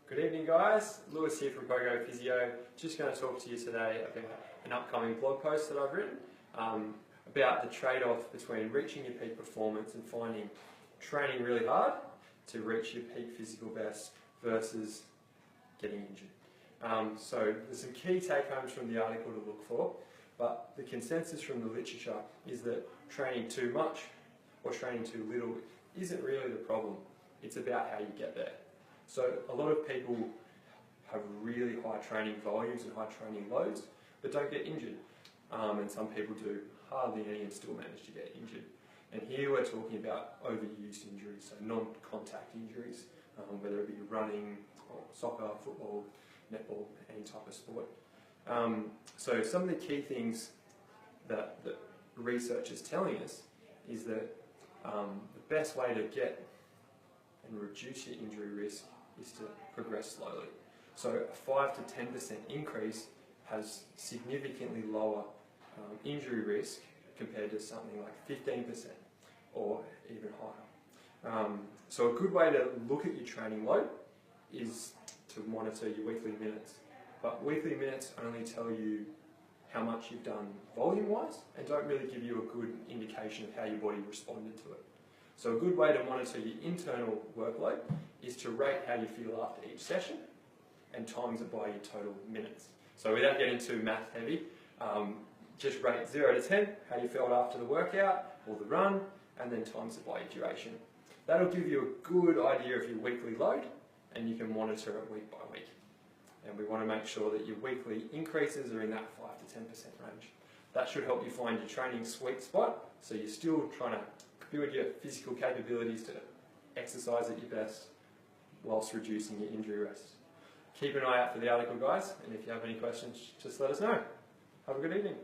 Good evening guys, Lewis here from POGO Physio. Just going to talk to you today about an upcoming blog post that I've written about the trade-off between reaching your peak performance and finding training really hard to reach your peak physical best versus getting injured. So there's some key take-homes from the article to look for, but the consensus from the literature is that training too much or training too little isn't really the problem. It's about how you get there. So a lot of people have really high training volumes and high training loads, but don't get injured. And some people do hardly any and still manage to get injured. And here we're talking about overuse injuries, so non-contact injuries, whether it be running, or soccer, football, netball, any type of sport. So some of the key things that research is telling us is that the best way to get and reduce your injury risk is to progress slowly. So a 5 to 10% increase has significantly lower injury risk compared to something like 15% or even higher. So a good way to look at your training load is to monitor your weekly minutes. But weekly minutes only tell you how much you've done volume-wise and don't really give you a good indication of how your body responded to it. So a good way to monitor your internal workload is to rate how you feel after each session and times it by your total minutes. So without getting too math heavy, just rate 0 to 10, how you felt after the workout or the run, and then times it by your duration. That'll give you a good idea of your weekly load and you can monitor it week by week. And we want to make sure that your weekly increases are in that 5 to 10% range. That should help you find your training sweet spot, so you're still trying to build your physical capabilities to exercise at your best whilst reducing your injury risk. Keep an eye out for the article, guys, and if you have any questions, just let us know. Have a good evening.